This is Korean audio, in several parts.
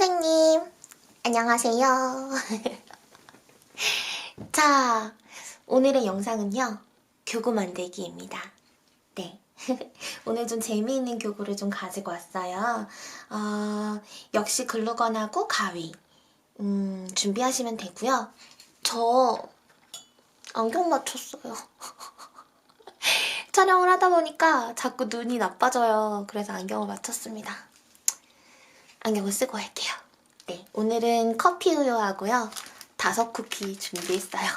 선생님, 안녕하세요. 자, 오늘의 영상은요, 교구 만들기입니다. 네. 오늘 좀 재미있는 교구를 좀 가지고 왔어요. 역시 글루건하고 가위. 준비하시면 되고요. 저 안경 맞췄어요. 촬영을 하다 보니까 자꾸 눈이 나빠져요. 그래서 안경을 맞췄습니다. 안경을 쓰고 할게요. 네, 오늘은 커피 우유하고요. 5쿠키 준비했어요.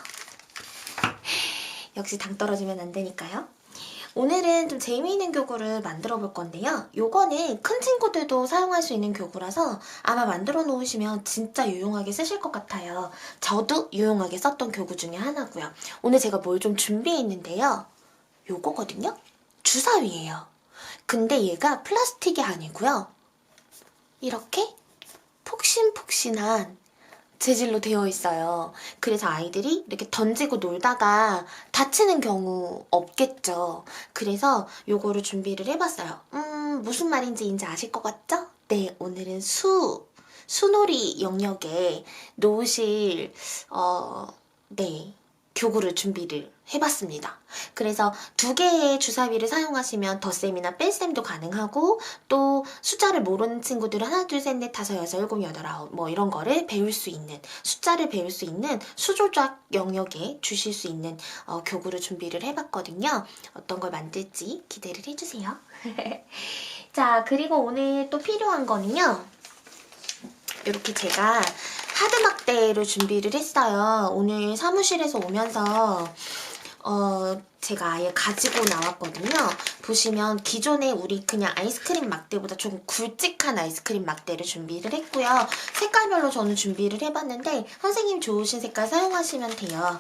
역시 당 떨어지면 안 되니까요. 오늘은 좀 재미있는 교구를 만들어 볼 건데요. 요거는 큰 친구들도 사용할 수 있는 교구라서 아마 만들어 놓으시면 진짜 유용하게 쓰실 것 같아요. 저도 유용하게 썼던 교구 중에 하나고요. 오늘 제가 뭘 좀 준비했는데요. 요거거든요. 주사위예요. 근데 얘가 플라스틱이 아니고요. 이렇게 폭신폭신한 재질로 되어 있어요. 그래서 아이들이 이렇게 던지고 놀다가 다치는 경우 없겠죠. 그래서 요거를 준비를 해봤어요. 무슨 말인지 이제 아실 것 같죠? 네, 오늘은 수놀이 영역에 놓으실 네, 교구를 준비를 해봤습니다. 그래서 2개의 주사위를 사용하시면 덧셈이나 뺄셈도 가능하고 또 숫자를 모르는 친구들은 하나, 둘, 셋, 넷, 다섯, 여섯, 일곱, 여덟, 아홉 뭐 이런 거를 배울 수 있는 숫자를 배울 수 있는 수조작 영역에 주실 수 있는 교구를 준비를 해봤거든요. 어떤 걸 만들지 기대를 해주세요. 자, 그리고 오늘 또 필요한 거는요. 이렇게 제가 하드 막대를 준비를 했어요. 오늘 사무실에서 오면서 제가 아예 가지고 나왔거든요. 보시면 기존에 우리 그냥 아이스크림 막대보다 조금 굵직한 아이스크림 막대를 준비를 했고요. 색깔별로 저는 준비를 해봤는데 선생님 좋으신 색깔 사용하시면 돼요.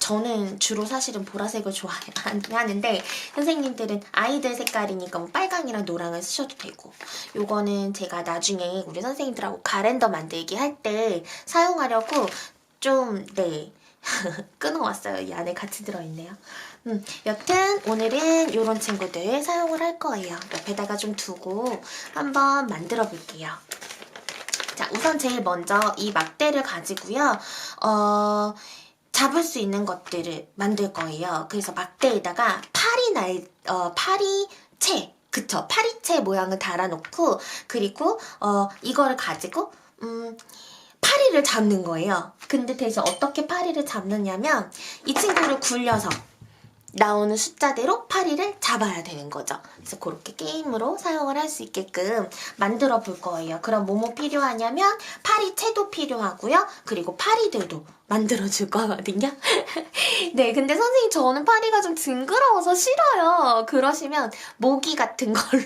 저는 주로 사실은 보라색을 좋아하는데 선생님들은 아이들 색깔이니까 뭐 빨강이랑 노랑을 쓰셔도 되고 요거는 제가 나중에 우리 선생님들하고 가랜더 만들기 할 때 사용하려고 좀 끊어왔어요. 이 안에 같이 들어있네요. 여튼 오늘은 이런 친구들 사용을 할 거예요. 옆에다가 좀 두고 한번 만들어 볼게요. 자, 우선 제일 먼저 이 막대를 가지고요. 잡을 수 있는 것들을 만들 거예요. 그래서 막대에다가 파리채, 그쵸? 파리채 모양을 달아놓고 그리고 이거를 가지고 파리를 잡는 거예요. 근데 대신 어떻게 파리를 잡느냐면 이 친구를 굴려서 나오는 숫자대로 파리를 잡아야 되는 거죠. 그래서 그렇게 게임으로 사용을 할 수 있게끔 만들어 볼 거예요. 그럼 뭐뭐 필요하냐면 파리채도 필요하고요. 그리고 파리들도 만들어 줄 거거든요. 네, 근데 선생님 저는 파리가 좀 징그러워서 싫어요. 그러시면 모기 같은 걸로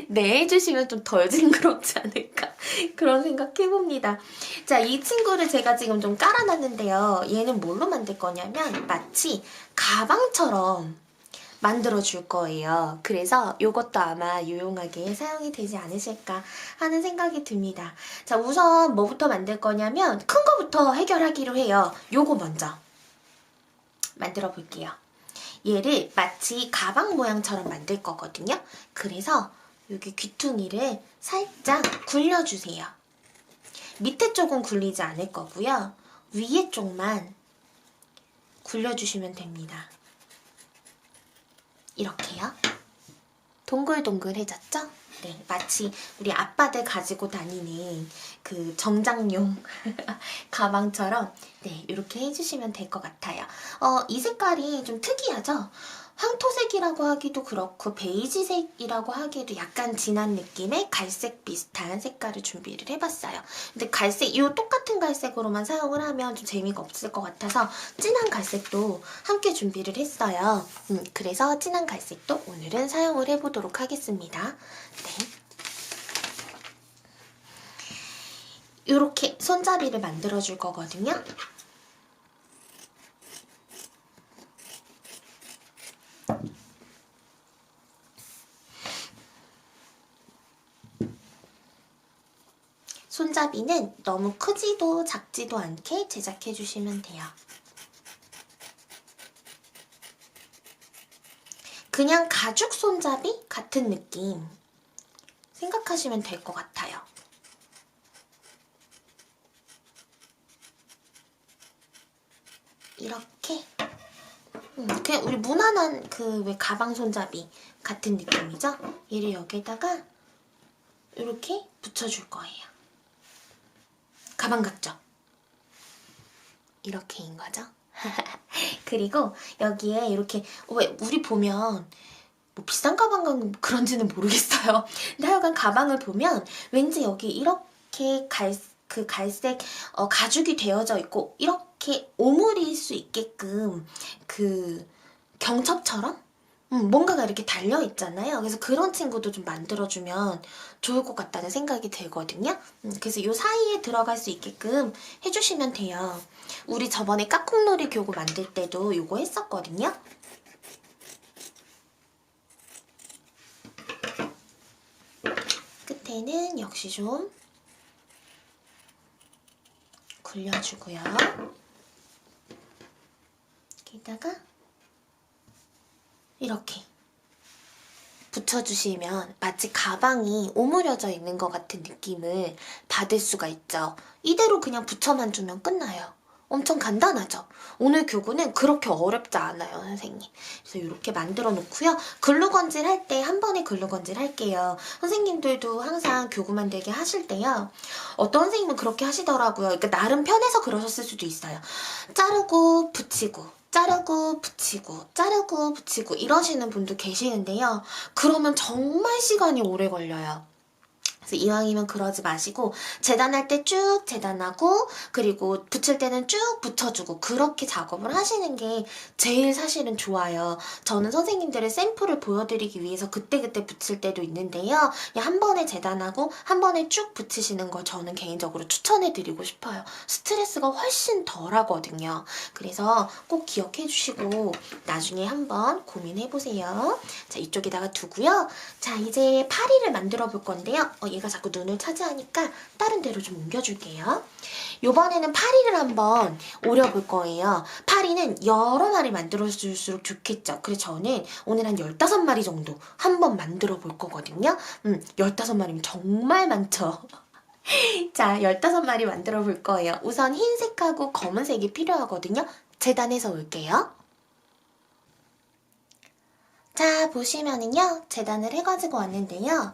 네, 해주시면 좀 덜 징그럽지 않을까 그런 생각 해봅니다. 자, 이 친구를 제가 지금 좀 깔아놨는데요. 얘는 뭘로 만들 거냐면 마치 가방처럼 만들어 줄 거예요. 그래서 이것도 아마 유용하게 사용이 되지 않으실까 하는 생각이 듭니다. 자, 우선 뭐부터 만들 거냐면 큰 거부터 해결하기로 해요. 요거 먼저 만들어 볼게요. 얘를 마치 가방 모양처럼 만들 거거든요. 그래서 여기 귀퉁이를 살짝 굴려주세요. 밑에 쪽은 굴리지 않을 거고요. 위에 쪽만 굴려주시면 됩니다. 이렇게요. 동글동글해졌죠? 네, 마치 우리 아빠들 가지고 다니는 그 정장용 가방처럼 네, 이렇게 해주시면 될 것 같아요. 이 색깔이 좀 특이하죠? 황토색이라고 하기도 그렇고 베이지색이라고 하기에도 약간 진한 느낌의 갈색 비슷한 색깔을 준비를 해봤어요. 근데 갈색, 이 똑같은 갈색으로만 사용을 하면 좀 재미가 없을 것 같아서 진한 갈색도 함께 준비를 했어요. 그래서 진한 갈색도 오늘은 사용을 해보도록 하겠습니다. 네. 이렇게 손잡이를 만들어줄 거거든요. 손잡이는 너무 크지도 작지도 않게 제작해 주시면 돼요. 그냥 가죽 손잡이 같은 느낌 생각하시면 될 것 같아요. 이렇게 그냥 우리 무난한 그 왜 가방 손잡이 같은 느낌이죠? 얘를 여기에다가 이렇게 붙여줄 거예요. 가방 같죠? 이렇게인 거죠? 그리고 여기에 이렇게 왜 우리 보면 뭐 비싼 가방 그런지는 모르겠어요. 근데 하여간 가방을 보면 왠지 여기 이렇게 갈색 가죽이 되어져 있고 이렇게 오므릴 수 있게끔 그 경첩처럼 뭔가가 이렇게 달려 있잖아요. 그래서 그런 친구도 좀 만들어주면 좋을 것 같다는 생각이 들거든요. 그래서 이 사이에 들어갈 수 있게끔 해주시면 돼요. 우리 저번에 까꿍놀이 교구 만들 때도 이거 했었거든요. 끝에는 역시 좀 굴려주고요. 여기다가 이렇게 붙여주시면 마치 가방이 오므려져 있는 것 같은 느낌을 받을 수가 있죠. 이대로 그냥 붙여만 주면 끝나요. 엄청 간단하죠? 오늘 교구는 그렇게 어렵지 않아요, 선생님. 그래서 이렇게 만들어 놓고요. 글루건질 할 때 한 번에 글루건질 할게요. 선생님들도 항상 교구 만들기 하실 때요. 어떤 선생님은 그렇게 하시더라고요. 그러니까 나름 편해서 그러셨을 수도 있어요. 자르고 붙이고 자르고 붙이고 자르고 붙이고 이러시는 분도 계시는데요. 그러면 정말 시간이 오래 걸려요. 그래서 이왕이면 그러지 마시고 재단할 때 쭉 재단하고 그리고 붙일 때는 쭉 붙여주고 그렇게 작업을 하시는 게 제일 사실은 좋아요. 저는 선생님들의 샘플을 보여드리기 위해서 그때그때 붙일 때도 있는데요. 그냥 한 번에 재단하고 한 번에 쭉 붙이시는 거 저는 개인적으로 추천해드리고 싶어요. 스트레스가 훨씬 덜하거든요. 그래서 꼭 기억해 주시고 나중에 한번 고민해보세요. 자, 이쪽에다가 두고요. 자, 이제 파리를 만들어 볼 건데요. 얘가 자꾸 눈을 차지하니까 다른 데로 좀 옮겨줄게요. 이번에는 파리를 한번 오려볼 거예요. 파리는 여러 마리 만들어줄수록 좋겠죠. 그래서 저는 오늘 한 15마리 정도 한번 만들어 볼 거거든요. 15마리면 정말 많죠. 자, 15마리 만들어 볼 거예요. 우선 흰색하고 검은색이 필요하거든요. 재단해서 올게요. 자, 보시면은요, 재단을 해가지고 왔는데요.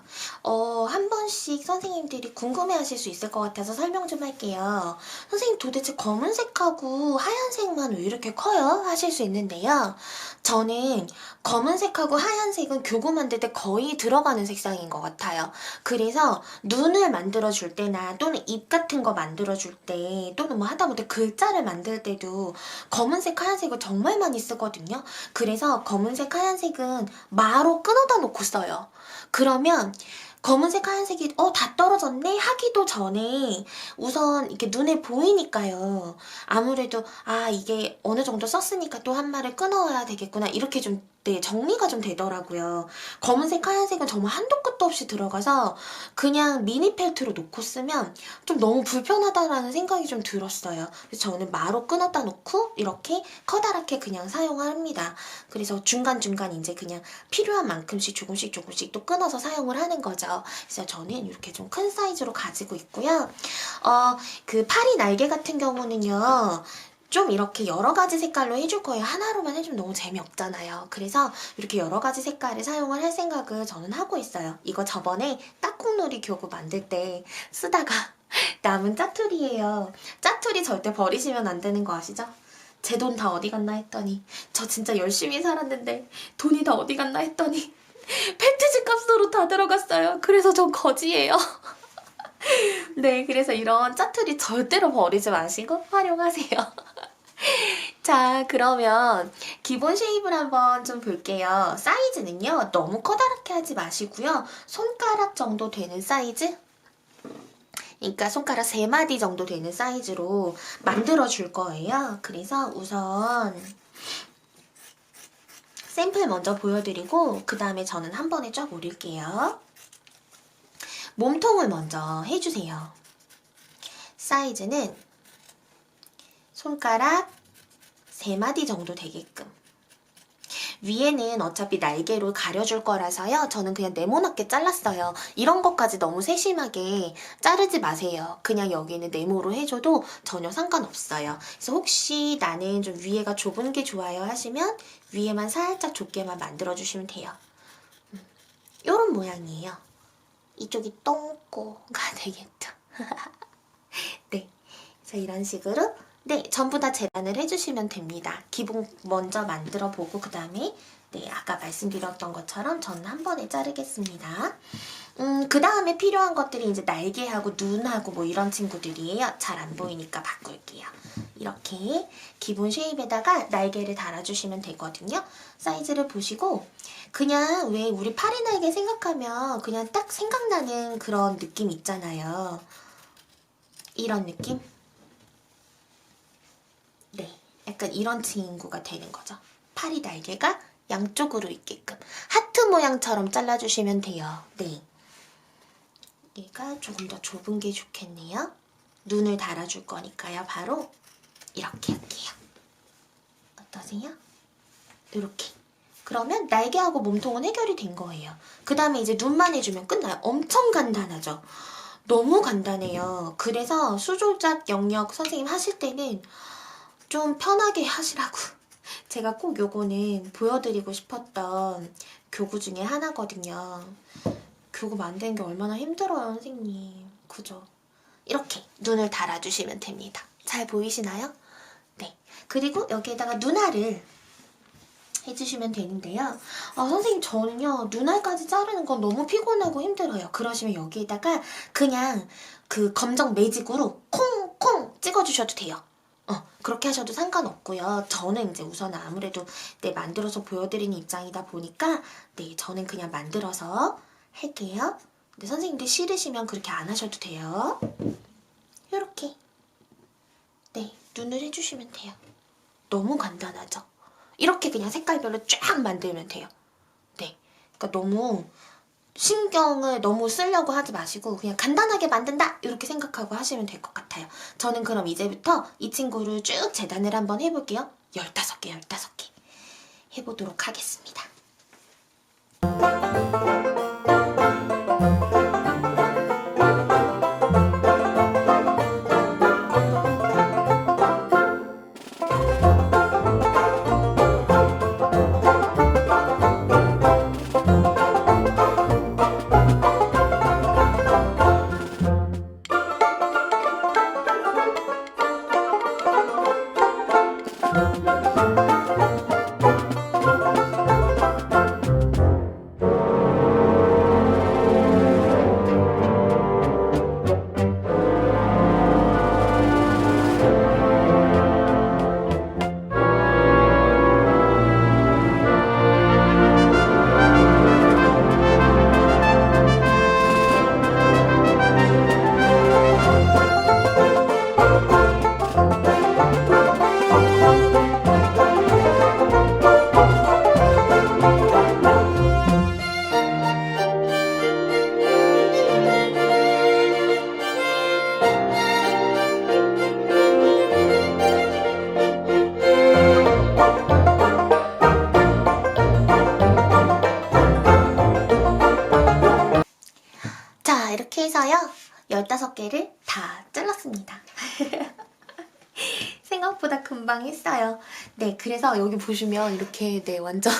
한 번씩 선생님들이 궁금해하실 수 있을 것 같아서 설명 좀 할게요. 선생님 도대체 검은색하고 하얀색만 왜 이렇게 커요? 하실 수 있는데요. 저는 검은색하고 하얀색은 교구 만들 때 거의 들어가는 색상인 것 같아요. 그래서 눈을 만들어줄 때나 또는 입 같은 거 만들어줄 때 또는 뭐 하다못해 글자를 만들 때도 검은색, 하얀색을 정말 많이 쓰거든요. 그래서 검은색, 하얀색은 마로 끊어다 놓고 써요. 그러면 검은색, 하얀색이 다 떨어졌네 하기도 전에 우선 이렇게 눈에 보이니까요. 아무래도 이게 어느 정도 썼으니까 또 한 마를 끊어야 되겠구나 이렇게 좀 정리가 좀 되더라고요. 검은색, 하얀색은 정말 한도 끝도 없이 들어가서 그냥 미니 펠트로 놓고 쓰면 좀 너무 불편하다라는 생각이 좀 들었어요. 그래서 저는 마로 끊었다 놓고 이렇게 커다랗게 그냥 사용합니다. 그래서 중간중간 이제 그냥 필요한 만큼씩 조금씩 또 끊어서 사용을 하는 거죠. 그래서 저는 이렇게 좀 큰 사이즈로 가지고 있고요. 그 파리 날개 같은 경우는요. 좀 이렇게 여러 가지 색깔로 해줄 거예요. 하나로만 해주면 너무 재미없잖아요. 그래서 이렇게 여러 가지 색깔을 사용을 할 생각을 저는 하고 있어요. 이거 저번에 딱콩놀이 교구 만들 때 쓰다가 남은 짜투리예요. 짜투리 절대 버리시면 안 되는 거 아시죠? 제 돈 다 어디 갔나 했더니 저 진짜 열심히 살았는데 돈이 다 어디 갔나 했더니 팬티지 값으로 다 들어갔어요. 그래서 전 거지예요. 네, 그래서 이런 짜투리 절대로 버리지 마시고 활용하세요. 자, 그러면 기본 쉐입을 한번 좀 볼게요. 사이즈는요, 너무 커다랗게 하지 마시고요. 손가락 정도 되는 사이즈? 그러니까 손가락 3마디 정도 되는 사이즈로 만들어 줄 거예요. 그래서 우선 샘플 먼저 보여드리고 그 다음에 저는 한 번에 쫙 오릴게요. 몸통을 먼저 해주세요. 사이즈는 손가락 3마디 정도 되게끔. 위에는 어차피 날개로 가려줄 거라서요. 저는 그냥 네모나게 잘랐어요. 이런 것까지 너무 세심하게 자르지 마세요. 그냥 여기는 네모로 해줘도 전혀 상관없어요. 그래서 혹시 나는 좀 위에가 좁은 게 좋아요 하시면 위에만 살짝 좁게만 만들어주시면 돼요. 요런 모양이에요. 이쪽이 똥꼬가 되겠죠. 네, 그래서 이런 식으로 네, 전부 다 재단을 해주시면 됩니다. 기본 먼저 만들어 보고 그 다음에 네, 아까 말씀드렸던 것처럼 저는 한 번에 자르겠습니다. 그 다음에 필요한 것들이 이제 날개하고 눈하고 뭐 이런 친구들이에요. 잘 안 보이니까 바꿀게요. 이렇게 기본 쉐입에다가 날개를 달아주시면 되거든요. 사이즈를 보시고 그냥 왜 우리 파리 날개 생각하면 그냥 딱 생각나는 그런 느낌 있잖아요. 이런 느낌? 네, 약간 이런 친구가 되는 거죠. 파리 날개가 양쪽으로 있게끔 하트 모양처럼 잘라주시면 돼요. 네, 얘가 조금 더 좁은 게 좋겠네요. 눈을 달아줄 거니까요. 바로 이렇게 할게요. 어떠세요? 이렇게. 그러면 날개하고 몸통은 해결이 된 거예요. 그 다음에 이제 눈만 해주면 끝나요. 엄청 간단하죠? 너무 간단해요. 그래서 수조작 영역 선생님 하실 때는 좀 편하게 하시라고. 제가 꼭 요거는 보여드리고 싶었던 교구 중에 하나거든요. 교구 만드는 게 얼마나 힘들어요, 선생님. 그죠? 이렇게 눈을 달아주시면 됩니다. 잘 보이시나요? 네. 그리고 여기에다가 눈알을 해주시면 되는데요. 선생님 저는요 눈알까지 자르는 건 너무 피곤하고 힘들어요. 그러시면 여기에다가 그냥 그 검정 매직으로 콩콩 찍어주셔도 돼요. 그렇게 하셔도 상관없고요. 저는 이제 우선 아무래도 네, 만들어서 보여드리는 입장이다 보니까 네, 저는 그냥 만들어서 할게요. 근데 선생님들 싫으시면 그렇게 안 하셔도 돼요. 이렇게 네, 눈을 해주시면 돼요. 너무 간단하죠? 이렇게 그냥 색깔별로 쫙 만들면 돼요. 네, 그러니까 너무 신경을 너무 쓰려고 하지 마시고 그냥 간단하게 만든다 이렇게 생각하고 하시면 될 것 같아요. 저는 그럼 이제부터 이 친구를 쭉 재단을 한번 해볼게요. 15개 해보도록 하겠습니다. 이렇게 해서요 15개를 다 잘랐습니다. 생각보다 금방 했어요. 네, 그래서 여기 보시면 이렇게 네 완전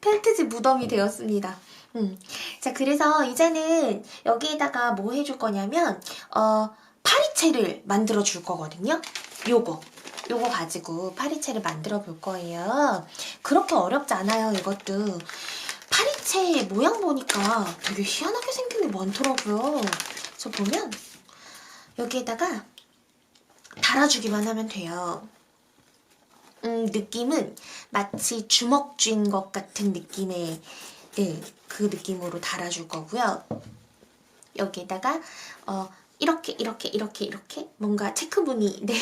펠트지 무덤이 되었습니다. 자, 그래서 이제는 여기에다가 뭐 해줄 거냐면 파리채를 만들어 줄 거거든요. 요거 가지고 파리채를 만들어 볼 거예요. 그렇게 어렵지 않아요, 이것도. 파리채 모양 보니까 되게 희한하게 생긴 게 많더라고요. 그래서 보면 여기에다가 달아주기만 하면 돼요. 느낌은 마치 주먹 쥔 것 같은 느낌의 네, 그 느낌으로 달아줄 거고요. 여기에다가 이렇게 뭔가 체크무늬 네.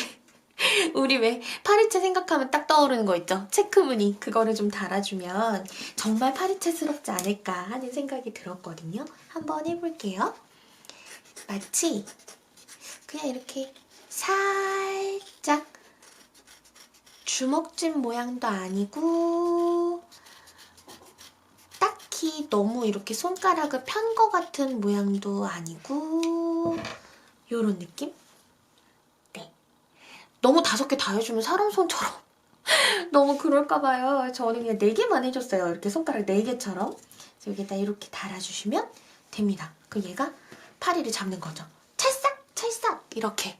우리 왜 파리채 생각하면 딱 떠오르는 거 있죠? 체크무늬 그거를 좀 달아주면 정말 파리채스럽지 않을까 하는 생각이 들었거든요. 한번 해볼게요. 마치 그냥 이렇게 살짝 주먹집 모양도 아니고 딱히 너무 이렇게 손가락을 편 거 같은 모양도 아니고 요런 느낌? 네. 너무 5개 다 해주면 사람 손처럼 너무 그럴까봐요. 저는 그냥 4개만 해줬어요. 이렇게 손가락 4개처럼. 여기다 이렇게 달아주시면 됩니다. 그럼 얘가 파리를 잡는 거죠. 찰싹! 찰싹! 이렇게.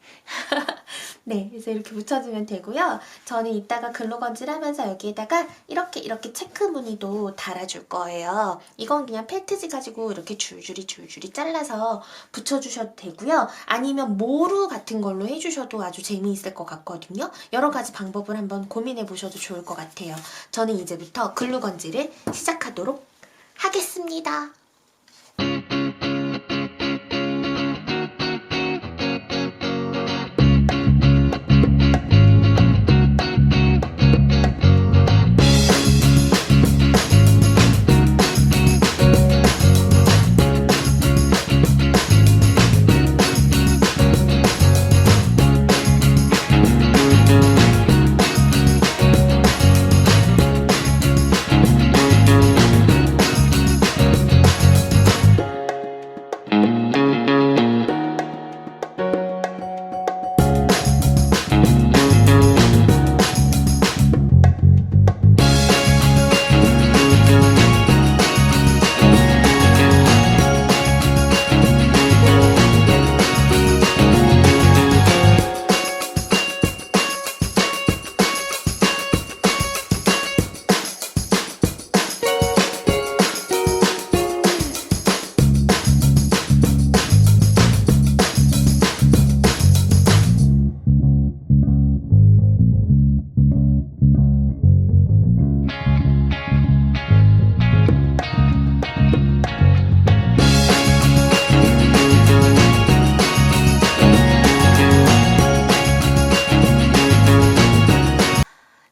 네, 그래서 이렇게 붙여주면 되고요. 저는 이따가 글루건질 하면서 여기에다가 이렇게 체크 무늬도 달아줄 거예요. 이건 그냥 펠트지 가지고 이렇게 줄줄이 잘라서 붙여주셔도 되고요. 아니면 모루 같은 걸로 해주셔도 아주 재미있을 것 같거든요. 여러 가지 방법을 한번 고민해 보셔도 좋을 것 같아요. 저는 이제부터 글루건질을 시작하도록 하겠습니다.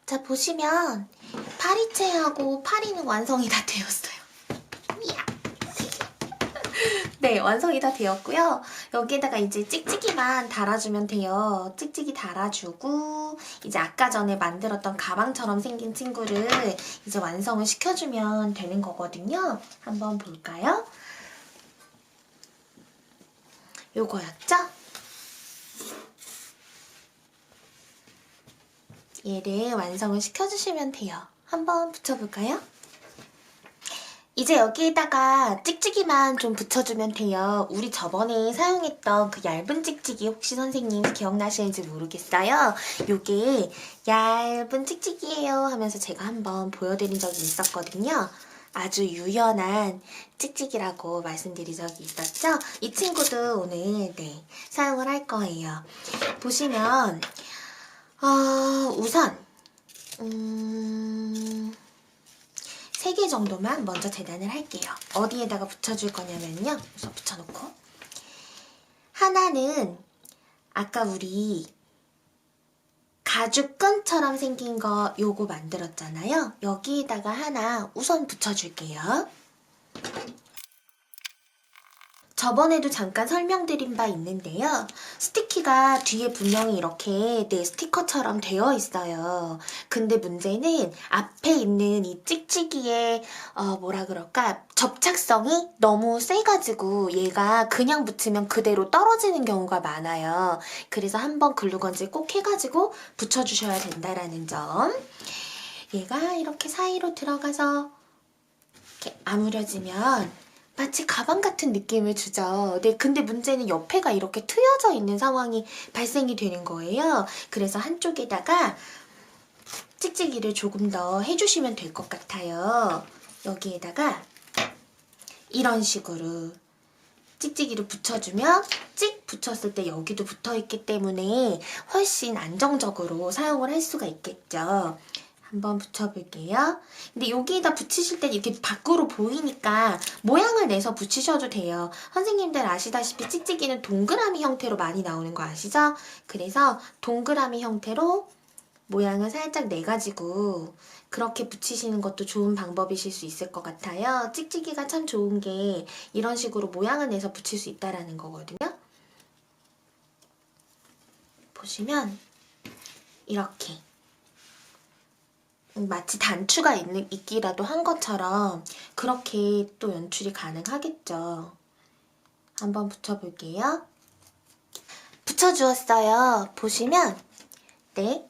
자, 보시면 파리채하고 파리는 완성이 다 되었어요. 이야. 네, 완성이 다 되었고요. 여기에다가 이제 찍찍이만 달아주면 돼요. 찍찍이 달아주고 이제 아까 전에 만들었던 가방처럼 생긴 친구를 이제 완성을 시켜주면 되는 거거든요. 한번 볼까요? 요거였죠? 얘를 완성을 시켜주시면 돼요. 한번 붙여볼까요? 이제 여기에다가 찍찍이만 좀 붙여주면 돼요. 우리 저번에 사용했던 그 얇은 찍찍이 혹시 선생님 기억나시는지 모르겠어요. 요게 얇은 찍찍이에요 하면서 제가 한번 보여드린 적이 있었거든요. 아주 유연한 찍찍이라고 말씀드린 적이 있었죠. 이 친구도 오늘 사용을 할 거예요. 보시면 우선 3개 정도만 먼저 재단을 할게요. 어디에다가 붙여줄 거냐면요. 우선 붙여놓고 하나는 아까 우리 가죽끈처럼 생긴 거 요거 만들었잖아요. 여기에다가 하나 우선 붙여줄게요. 저번에도 잠깐 설명드린 바 있는데요. 스티키가 뒤에 분명히 이렇게 스티커처럼 되어 있어요. 근데 문제는 앞에 있는 이 찍찍이의 뭐라 그럴까 접착성이 너무 세가지고 얘가 그냥 붙이면 그대로 떨어지는 경우가 많아요. 그래서 한번 글루건질 꼭 해가지고 붙여주셔야 된다라는 점. 얘가 이렇게 사이로 들어가서 이렇게 아무려지면 마치 가방 같은 느낌을 주죠. 네, 근데 문제는 옆에가 이렇게 트여져 있는 상황이 발생이 되는 거예요. 그래서 한쪽에다가 찍찍이를 조금 더 해주시면 될 것 같아요. 여기에다가 이런 식으로 찍찍이를 붙여주면 찍 붙였을 때 여기도 붙어있기 때문에 훨씬 안정적으로 사용을 할 수가 있겠죠. 한번 붙여볼게요. 근데 여기에다 붙이실 때 이렇게 밖으로 보이니까 모양을 내서 붙이셔도 돼요. 선생님들 아시다시피 찍찍이는 동그라미 형태로 많이 나오는 거 아시죠? 그래서 동그라미 형태로 모양을 살짝 내가지고 그렇게 붙이시는 것도 좋은 방법이실 수 있을 것 같아요. 찍찍이가 참 좋은 게 이런 식으로 모양을 내서 붙일 수 있다는 거거든요. 보시면 이렇게 마치 단추가 있기라도 한 것처럼 그렇게 또 연출이 가능하겠죠. 한번 붙여볼게요. 붙여주었어요. 보시면 네,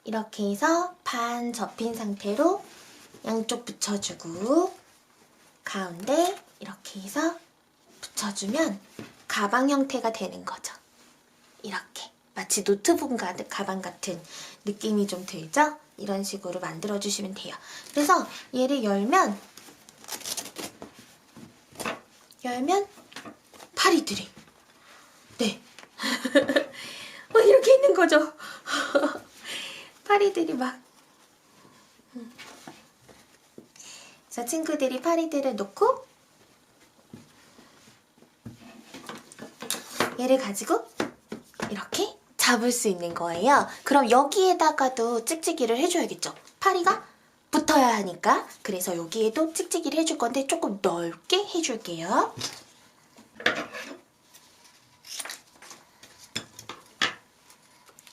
이렇게 해서 반 접힌 상태로 양쪽 붙여주고 가운데 이렇게 해서 붙여주면 가방 형태가 되는 거죠. 이렇게 마치 노트북 가방 같은 느낌이 좀 들죠? 이런 식으로 만들어주시면 돼요. 그래서 얘를 열면 파리들이 네 이렇게 있는 거죠. 파리들이 막 저 친구들이 파리들을 놓고 얘를 가지고 이렇게 잡을 수 있는 거예요. 그럼 여기에다가도 찍찍이를 해줘야겠죠. 파리가 붙어야 하니까. 그래서 여기에도 찍찍이를 해줄 건데 조금 넓게 해줄게요.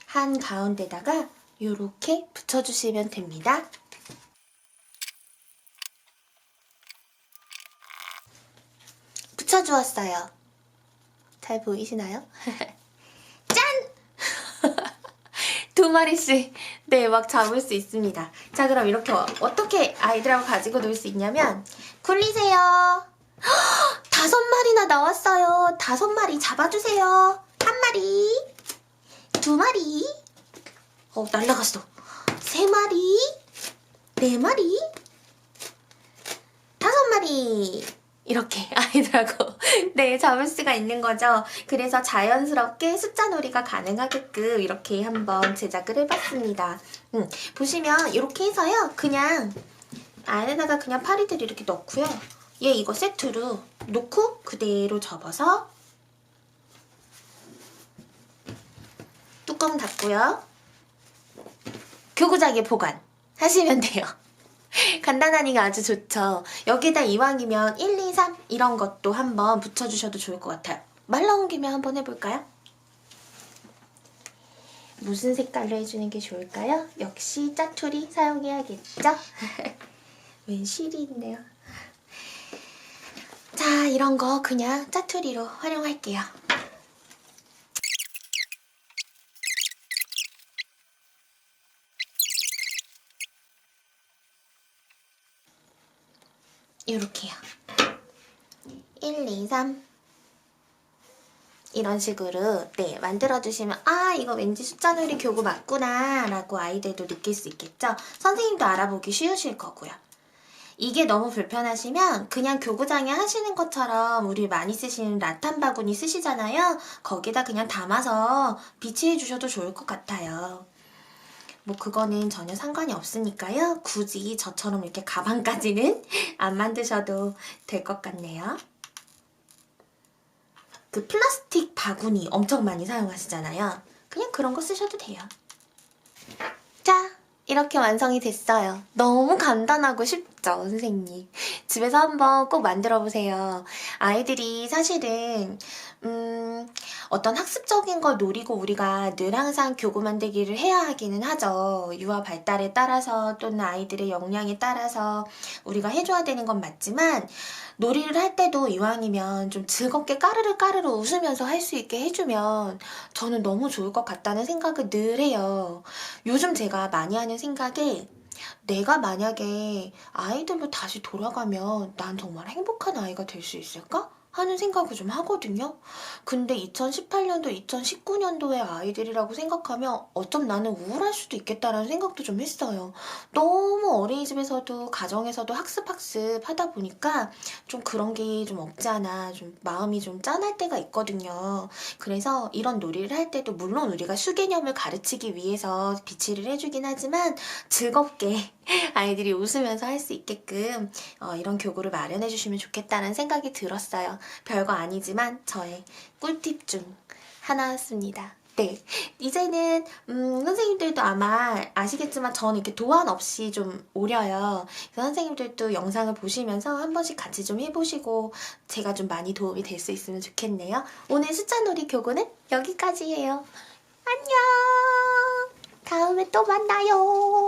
한 가운데다가 이렇게 붙여주시면 됩니다. 붙여주었어요. 잘 보이시나요? 짠! 2마리씩 네, 막 잡을 수 있습니다. 자, 그럼 이렇게 어떻게 아이들하고 가지고 놀 수 있냐면 굴리세요. 5마리나 나왔어요. 5마리 잡아주세요. 1마리, 2마리, 날라갔어. 3마리, 4마리, 5마리. 이렇게 아이들하고 네, 잡을 수가 있는 거죠. 그래서 자연스럽게 숫자 놀이가 가능하게끔 이렇게 한번 제작을 해봤습니다. 보시면 이렇게 해서요. 그냥 안에다가 그냥 파리들 이렇게 넣고요. 얘 이거 세트로 놓고 그대로 접어서 뚜껑 닫고요. 교구장에 보관하시면 돼요. 간단하니까 아주 좋죠. 여기다 이왕이면 1, 2, 3 이런 것도 한번 붙여주셔도 좋을 것 같아요. 말 나온 김에 한번 해볼까요? 무슨 색깔로 해주는 게 좋을까요? 역시 짜투리 사용해야겠죠? 웬 실이 있네요. 자, 이런 거 그냥 짜투리로 활용할게요. 이렇게요. 1, 2, 3 이런 식으로 네, 만들어주시면 이거 왠지 숫자놀이 교구 맞구나 라고 아이들도 느낄 수 있겠죠? 선생님도 알아보기 쉬우실 거고요. 이게 너무 불편하시면 그냥 교구장에 하시는 것처럼 우리 많이 쓰시는 라탄 바구니 쓰시잖아요? 거기다 그냥 담아서 비치해 주셔도 좋을 것 같아요. 뭐 그거는 전혀 상관이 없으니까요. 굳이 저처럼 이렇게 가방까지는 안 만드셔도 될 것 같네요. 그 플라스틱 바구니 엄청 많이 사용하시잖아요. 그냥 그런 거 쓰셔도 돼요. 자, 이렇게 완성이 됐어요. 너무 간단하고 쉽죠, 선생님? 집에서 한번 꼭 만들어보세요. 아이들이 사실은 어떤 학습적인 걸 노리고 우리가 늘 항상 교구 만들기를 해야 하기는 하죠. 유아 발달에 따라서 또는 아이들의 역량에 따라서 우리가 해줘야 되는 건 맞지만 놀이를 할 때도 이왕이면 좀 즐겁게 까르르 웃으면서 할 수 있게 해주면 저는 너무 좋을 것 같다는 생각을 늘 해요. 요즘 제가 많이 하는 생각에 내가 만약에 아이들로 다시 돌아가면 난 정말 행복한 아이가 될 수 있을까? 하는 생각을 좀 하거든요. 근데 2018년도, 2019년도의 아이들이라고 생각하면 어쩜 나는 우울할 수도 있겠다라는 생각도 좀 했어요. 너무 어린이집에서도 가정에서도 학습 하다 보니까 좀 그런 게 좀 없지 않아 좀 마음이 좀 짠할 때가 있거든요. 그래서 이런 놀이를 할 때도 물론 우리가 수개념을 가르치기 위해서 비치를 해주긴 하지만 즐겁게 아이들이 웃으면서 할 수 있게끔 이런 교구를 마련해 주시면 좋겠다는 생각이 들었어요. 별거 아니지만 저의 꿀팁 중 하나였습니다. 네, 이제는 선생님들도 아마 아시겠지만 저는 이렇게 도안 없이 좀 오려요. 그래서 선생님들도 영상을 보시면서 한 번씩 같이 좀 해보시고 제가 좀 많이 도움이 될 수 있으면 좋겠네요. 오늘 숫자놀이 교구는 여기까지예요. 안녕! 다음에 또 만나요.